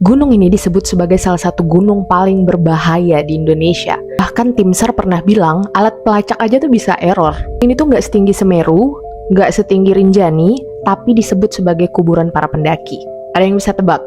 Gunung ini disebut sebagai salah satu gunung paling berbahaya di Indonesia. Bahkan tim SAR pernah bilang alat pelacak aja tuh bisa error. Ini tuh nggak setinggi Semeru, nggak setinggi Rinjani, tapi disebut sebagai kuburan para pendaki. Ada yang bisa tebak?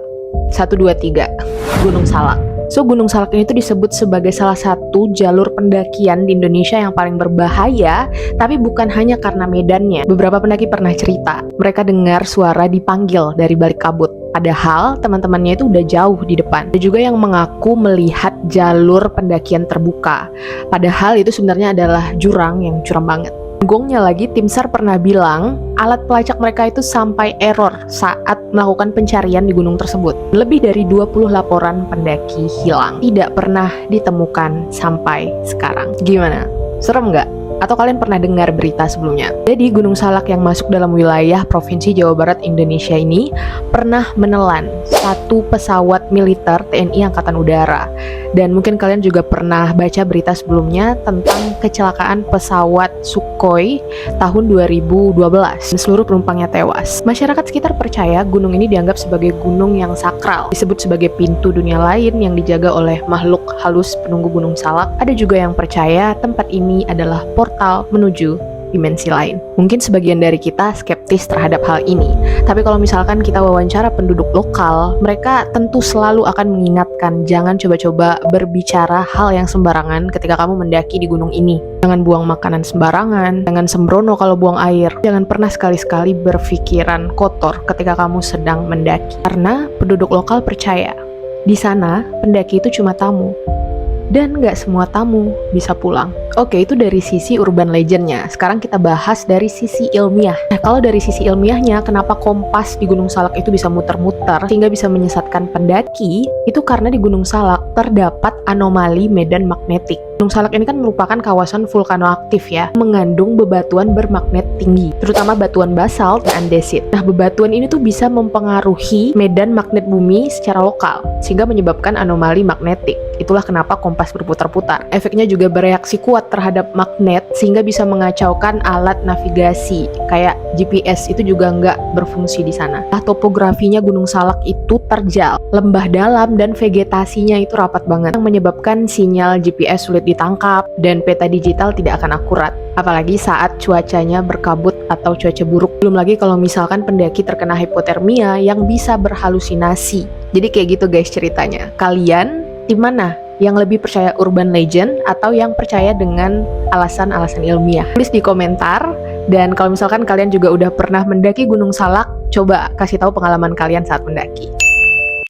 1, 2, 3. Gunung Salak. So, Gunung Salak ini tuh disebut sebagai salah satu jalur pendakian di Indonesia yang paling berbahaya, tapi bukan hanya karena medannya. Beberapa pendaki pernah cerita, mereka dengar suara dipanggil dari balik kabut. Padahal teman-temannya itu udah jauh di depan. Ada juga yang mengaku melihat jalur pendakian terbuka. Padahal itu sebenarnya adalah jurang yang curam banget. Gongnya lagi, tim SAR pernah bilang alat pelacak mereka itu sampai error saat melakukan pencarian di gunung tersebut. Lebih dari 20 laporan pendaki hilang, tidak pernah ditemukan sampai sekarang. Gimana? Serem nggak? Atau kalian pernah dengar berita sebelumnya? Jadi Gunung Salak yang masuk dalam wilayah Provinsi Jawa Barat Indonesia ini pernah menelan satu pesawat militer TNI Angkatan Udara. Dan mungkin kalian juga pernah baca berita sebelumnya tentang kecelakaan pesawat Sukhoi tahun 2012 dan seluruh penumpangnya tewas. Masyarakat sekitar percaya gunung ini dianggap sebagai gunung yang sakral, disebut sebagai pintu dunia lain yang dijaga oleh makhluk halus penunggu Gunung Salak. Ada juga yang percaya tempat ini adalah portal menuju dimensi lain. Mungkin sebagian dari kita skeptis terhadap hal ini, tapi kalau misalkan kita wawancara penduduk lokal, mereka tentu selalu akan mengingatkan jangan coba-coba berbicara hal yang sembarangan ketika kamu mendaki di gunung ini. Jangan buang makanan sembarangan, jangan sembrono kalau buang air, jangan pernah sekali-sekali berpikiran kotor ketika kamu sedang mendaki. Karena penduduk lokal percaya, di sana pendaki itu cuma tamu. Dan nggak semua tamu bisa pulang. Oke, itu dari sisi urban legendnya. Sekarang kita bahas dari sisi ilmiah. Nah, kalau dari sisi ilmiahnya, kenapa kompas di Gunung Salak itu bisa muter-muter sehingga bisa menyesatkan pendaki? Itu karena di Gunung Salak terdapat anomali medan magnetik. Gunung Salak ini kan merupakan kawasan vulkanoaktif ya, mengandung bebatuan bermagnet tinggi, terutama batuan basalt dan andesit. Nah, bebatuan ini tuh bisa mempengaruhi medan magnet bumi secara lokal, sehingga menyebabkan anomali magnetik. Itulah kenapa kompas berputar-putar. Efeknya juga bereaksi kuat terhadap magnet, sehingga bisa mengacaukan alat navigasi, kayak GPS itu juga nggak berfungsi di sana. Nah, topografinya Gunung Salak itu terjal, lembah dalam, dan vegetasinya itu rapat banget, yang menyebabkan sinyal GPS sulit ditangkap, dan peta digital tidak akan akurat. Apalagi saat cuacanya berkabut atau cuaca buruk. Belum lagi kalau misalkan pendaki terkena hipotermia yang bisa berhalusinasi. Jadi kayak gitu guys ceritanya. Kalian di mana? Yang lebih percaya urban legend atau yang percaya dengan alasan-alasan ilmiah? Tulis di komentar. Dan kalau misalkan kalian juga udah pernah mendaki Gunung Salak, coba kasih tahu pengalaman kalian saat mendaki.